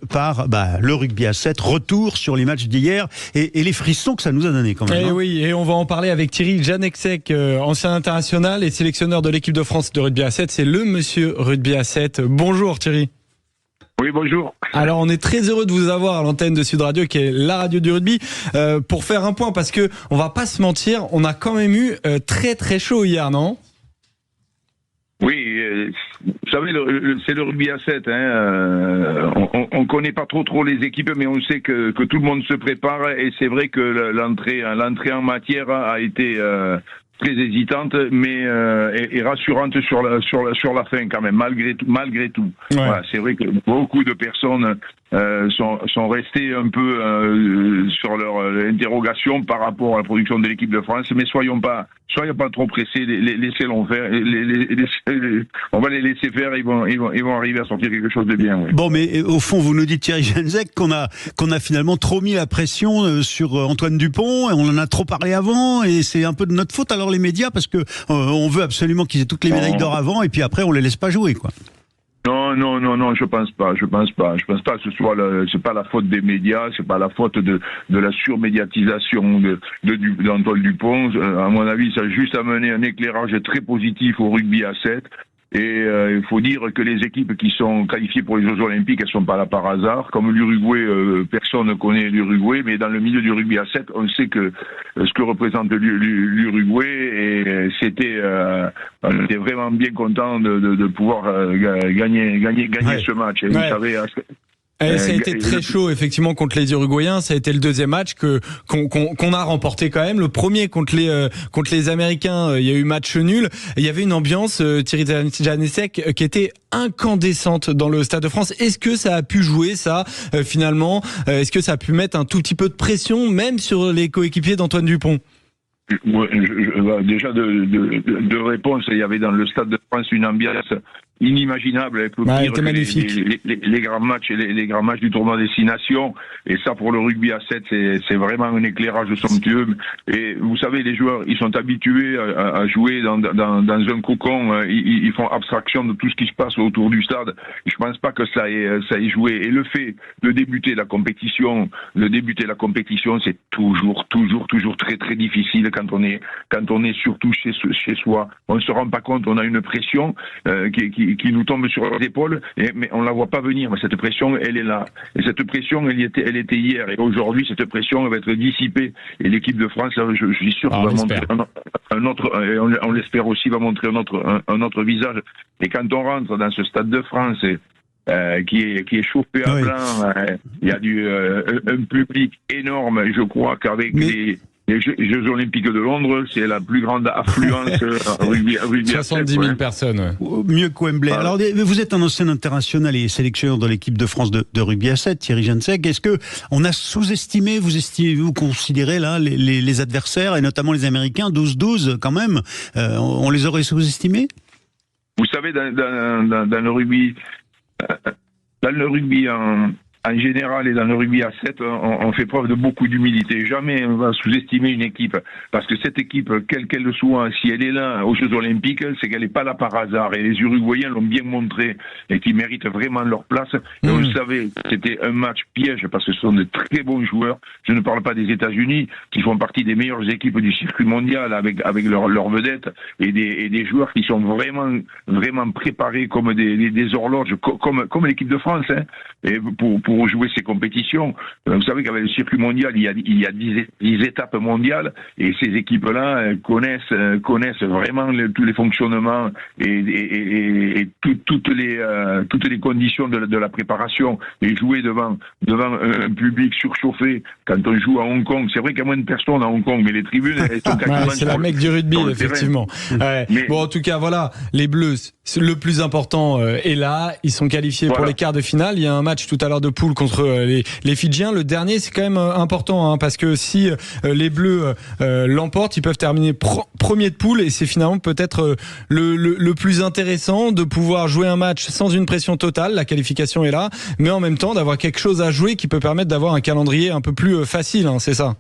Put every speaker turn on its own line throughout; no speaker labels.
par le rugby à 7, retour sur les matchs d'hier et les frissons que ça nous a donné quand même.
Et oui, et on va en parler avec Thierry Janeczek, ancien international et sélectionneur de l'équipe de France de rugby à 7. C'est le monsieur rugby à 7. Bonjour Thierry.
Oui, bonjour.
Alors on est très heureux de vous avoir à l'antenne de Sud Radio, qui est la radio du rugby, pour faire un point, parce que on va pas se mentir, on a quand même eu très très chaud hier, non ?
Oui, vous savez, c'est le rugby à 7. On connaît pas trop les équipes, mais on sait que tout le monde se prépare. Et c'est vrai que l'entrée en matière a été très hésitante, mais et rassurante sur la fin quand même, malgré tout.
Ouais.
Voilà, c'est vrai que beaucoup de personnes sont restées un peu sur leur interrogation par rapport à la production de l'équipe de France, mais soyons pas trop pressés, laissez-les faire, on va les laisser faire, ils vont arriver à sortir quelque chose de bien. Oui.
Bon, mais au fond, vous nous dites, Thierry Janeczek, qu'on a finalement trop mis la pression sur Antoine Dupont, et on en a trop parlé avant, et c'est un peu de notre faute alors les médias, parce que on veut absolument qu'ils aient toutes les médailles d'or avant, et puis après on les laisse pas jouer, quoi.
Non, je pense pas que c'est pas la faute des médias, c'est pas la faute de la surmédiatisation d'Antoine Dupont. À mon avis, ça a juste amené un éclairage très positif au rugby à 7. Et il faut dire que les équipes qui sont qualifiées pour les Jeux Olympiques, elles sont pas là par hasard. Comme l'Uruguay, personne ne connaît l'Uruguay, mais dans le milieu du rugby à 7, on sait que ce que représente l'Uruguay, et on était vraiment bien content de pouvoir gagner ce match. Et vous savez,
ça a été très chaud effectivement contre les Uruguayens. Ça a été le deuxième match qu'on a remporté quand même. Le premier contre les Américains, il y a eu match nul. Il y avait une ambiance, Thierry Janeczek, qui était incandescente dans le Stade de France. Est-ce que ça a pu jouer ça finalement ? Est-ce que ça a pu mettre un tout petit peu de pression même sur les coéquipiers d'Antoine Dupont ?
Déjà de réponse, il y avait dans le Stade de France une ambiance inimaginable, avec
c'était magnifique.
Les grands matchs, les grands matchs du tournoi Destination, et ça pour le rugby à 7, c'est vraiment un éclairage somptueux. Et vous savez, les joueurs, ils sont habitués à jouer dans un cocon, ils font abstraction de tout ce qui se passe autour du stade. Je pense pas que ça ait joué. Et le fait de débuter la compétition, c'est toujours très très difficile quand on est surtout chez soi. On ne se rend pas compte, on a une pression qui nous tombe sur les épaules, mais on la voit pas venir. Mais cette pression, elle est là. Et cette pression, elle était hier. Et aujourd'hui, cette pression, elle va être dissipée. Et l'équipe de France, je suis sûr, va montrer un autre, et on l'espère aussi, va montrer un autre visage. Et quand on rentre dans ce Stade de France, qui est chauffé à blanc, il y a un public énorme. Je crois qu'avec les Jeux Olympiques de Londres, c'est la plus grande affluence rugby
70 000 personnes.
Mieux que Wembley. Alors, vous êtes un ancien international et sélectionneur de l'équipe de France de rugby à 7, Thierry Janeczek. Est-ce que on a sous-estimé, vous considérez là les adversaires, et notamment les Américains, 12-12 quand même, on les aurait sous-estimés ?
Vous savez, dans le rugby, en général, et dans le rugby à 7, on fait preuve de beaucoup d'humilité. Jamais on va sous-estimer une équipe. Parce que cette équipe, quelle qu'elle soit, si elle est là aux Jeux Olympiques, c'est qu'elle n'est pas là par hasard. Et les Uruguayens l'ont bien montré, et qu'ils méritent vraiment leur place. Et on le savait, c'était un match piège, parce que ce sont de très bons joueurs. Je ne parle pas des États-Unis, qui font partie des meilleures équipes du circuit mondial, avec leurs vedettes, et des joueurs qui sont vraiment préparés comme des horloges, comme l'équipe de France, hein. Et pour jouer ces compétitions, vous savez qu'avec le circuit mondial, il y a 10 étapes mondiales, et ces équipes-là connaissent vraiment tous les fonctionnements et toutes les conditions de la préparation. Et jouer devant un public surchauffé, quand on joue à Hong Kong, c'est vrai qu'il y a moins de personnes à Hong Kong, mais les tribunes, elles sont quasiment...
c'est la mecque du rugby, effectivement. Mais... Bon, en tout cas, voilà, les Bleus, le plus important est là, ils sont qualifiés pour les quarts de finale. Il y a un match tout à l'heure de poule contre les Fidjiens. Le dernier, c'est quand même important, parce que si les Bleus l'emportent, ils peuvent terminer premier de poule, et c'est finalement peut-être le plus intéressant de pouvoir jouer un match sans une pression totale. La qualification est là, mais en même temps d'avoir quelque chose à jouer qui peut permettre d'avoir un calendrier un peu plus facile, c'est ça?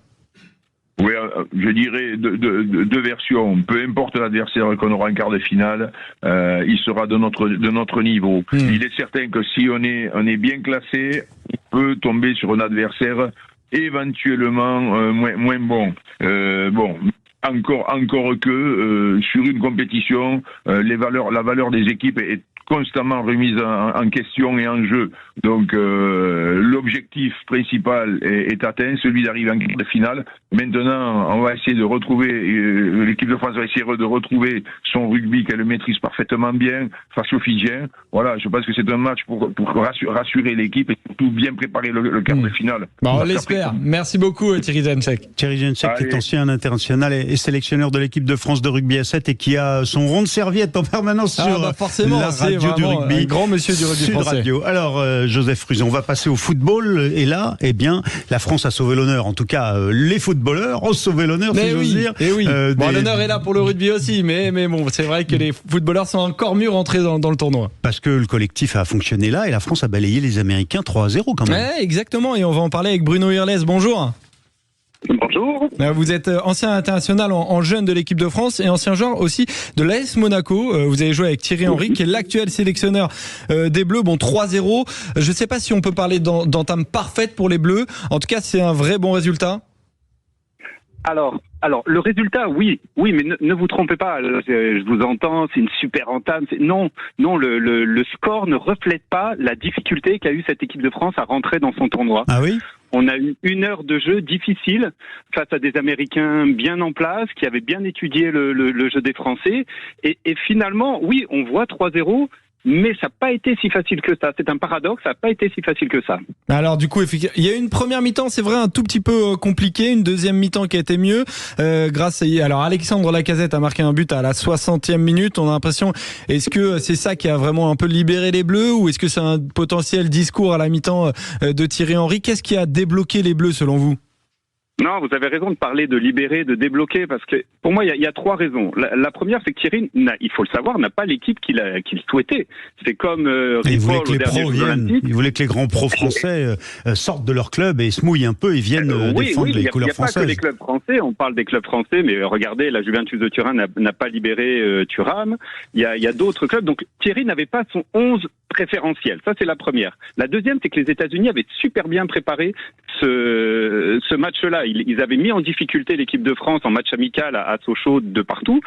Oui, je dirais, deux versions. Peu importe l'adversaire qu'on aura en quart de finale, il sera de notre niveau. Il est certain que si on est bien classé, on peut tomber sur un adversaire éventuellement moins bon. Encore que sur une compétition, la valeur des équipes est constamment remise en question et en jeu. Donc l'objectif principal est atteint, celui d'arriver en quart de finale. Maintenant, on va essayer de retrouver, l'équipe de France va essayer de retrouver son rugby qu'elle maîtrise parfaitement bien face aux Fidjiens. Voilà, je pense que c'est un match pour rassurer l'équipe et surtout bien préparer le quart de finale.
Bon, on l'espère. Merci beaucoup Thierry Janczek.
Thierry Janczek qui est ancien international et sélectionneur de l'équipe de France de rugby à 7 et qui a son rond de serviette en permanence sur
forcément,
la radio du rugby.
Un grand monsieur du rugby
Sud
français.
Radio. Alors, Joseph Fruzon, on va passer au football. Et là, eh bien, la France a sauvé l'honneur. En tout cas, les footballeurs ont sauvé l'honneur, si j'ose dire.
L'honneur est là pour le rugby aussi, mais bon, c'est vrai que les footballeurs sont encore mieux rentrés dans le tournoi.
Parce que le collectif a fonctionné là et la France a balayé les Américains 3-0 quand même.
Ouais, exactement. Et on va en parler avec Bruno Irles. Bonjour.
Bonjour.
Vous êtes ancien international en jeune de l'équipe de France et ancien joueur aussi de l'AS Monaco. Vous avez joué avec Thierry Henry, qui est l'actuel sélectionneur des Bleus. Bon, 3-0. Je ne sais pas si on peut parler d'entame parfaite pour les Bleus. En tout cas, c'est un vrai bon résultat.
Alors, le résultat, oui, mais ne vous trompez pas. Je vous entends, c'est une super entame. Non, le score ne reflète pas la difficulté qu'a eu cette équipe de France à rentrer dans son tournoi.
Ah oui?
On a eu 1 heure de jeu difficile face à des Américains bien en place, qui avaient bien étudié le jeu des Français. Et finalement, oui, on voit 3-0. Mais ça n'a pas été si facile que ça. C'est un paradoxe, ça n'a pas été si facile que ça.
Alors du coup, il y a eu une première mi-temps, c'est vrai, un tout petit peu compliquée, une deuxième mi-temps qui a été mieux. Alors Alexandre Lacazette a marqué un but à la 60e minute. On a l'impression, est-ce que c'est ça qui a vraiment un peu libéré les Bleus ou est-ce que c'est un potentiel discours à la mi-temps de Thierry Henry? Qu'est-ce qui a débloqué les Bleus selon vous?
Non, vous avez raison de parler de libérer, de débloquer, parce que pour moi, il y a 3 raisons. La première, c'est que Thierry, il faut le savoir, n'a pas l'équipe qu'il souhaitait. C'est comme
Ripoll au dernier Jeux Olympiques. Il voulait que les grands pros français sortent de leur club et se mouillent un peu et viennent défendre les couleurs françaises.
Il n'y a pas que les clubs français, on parle des clubs français, mais regardez, la Juventus de Turin n'a pas libéré Thuram. Il y a d'autres clubs, donc Thierry n'avait pas son 11 préférentiel. Ça, c'est la première. La deuxième, c'est que les États-Unis avaient super bien préparé ce match-là. Ils avaient mis en difficulté l'équipe de France en match amical à Sochaux de partout.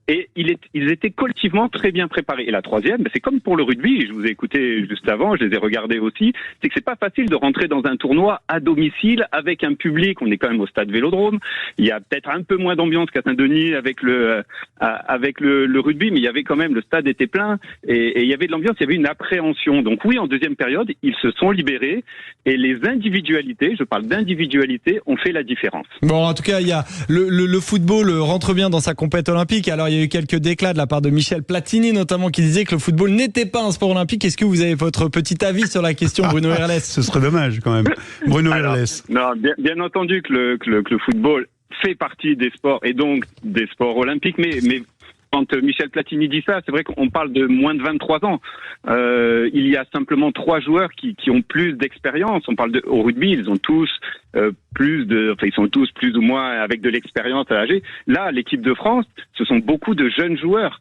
Et ils étaient collectivement très bien préparés. Et la troisième, c'est comme pour le rugby, je vous ai écouté juste avant, je les ai regardés aussi, c'est que c'est pas facile de rentrer dans un tournoi à domicile avec un public. On est quand même au stade Vélodrome. Il y a peut-être un peu moins d'ambiance qu'à Saint-Denis avec le rugby, mais il y avait quand même, le stade était plein et il y avait de l'ambiance, il y avait une appréhension. Donc oui, en deuxième période, ils se sont libérés et les individualités, je parle d'individualités, ont fait la différence.
Bon, en tout cas, il y a le football rentre bien dans sa compétition olympique. Alors, il y a eu quelques déclats de la part de Michel Platini, notamment, qui disait que le football n'était pas un sport olympique. Est-ce que vous avez votre petit avis sur la question, Bruno Irles?
Ce serait dommage, quand même. Bruno Irles.
Non, bien entendu que le football fait partie des sports et donc des sports olympiques, mais quand Michel Platini dit ça, c'est vrai qu'on parle de moins de 23 ans. Il y a simplement 3 joueurs qui ont plus d'expérience. On parle au rugby, ils ont tous ils sont tous plus ou moins avec de l'expérience à l'âge. Là, l'équipe de France, ce sont beaucoup de jeunes joueurs.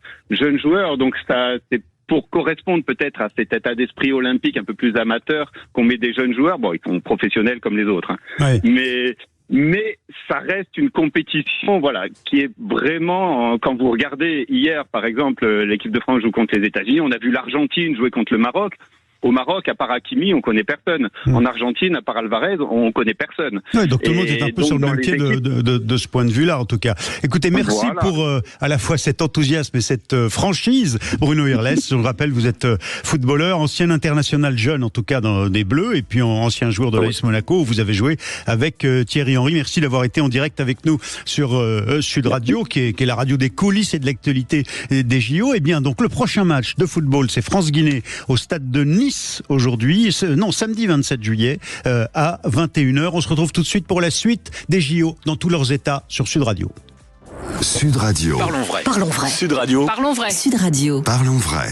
Donc ça, c'est pour correspondre peut-être à cet état d'esprit olympique un peu plus amateur qu'on met des jeunes joueurs. Bon, ils sont professionnels comme les autres, hein.
Ouais.
Mais ça reste une compétition, voilà, qui est vraiment, quand vous regardez hier, par exemple, l'équipe de France joue contre les États-Unis, on a vu l'Argentine jouer contre le Maroc. Au Maroc, à part Hakimi, on connaît personne. En Argentine, à part Alvarez, on connaît personne.
Ouais, donc tout le monde est un peu sur le même pied de ce point de vue-là, en tout cas. Écoutez, merci pour à la fois cet enthousiasme et cette franchise, Bruno Irles. Je le rappelle, vous êtes footballeur, ancien international jeune, en tout cas dans des Bleus, et puis ancien joueur de l'AS Monaco, où vous avez joué avec Thierry Henry. Merci d'avoir été en direct avec nous sur Sud Radio, qui est la radio des coulisses et de l'actualité des JO. Eh bien, donc le prochain match de football, c'est France-Guinée au stade de Nice aujourd'hui, samedi 27 juillet à 21h. On se retrouve tout de suite pour la suite des JO dans tous leurs états sur Sud Radio.
Sud Radio.
Parlons vrai.
Parlons vrai.
Sud Radio.
Parlons vrai.
Sud Radio.
Parlons vrai.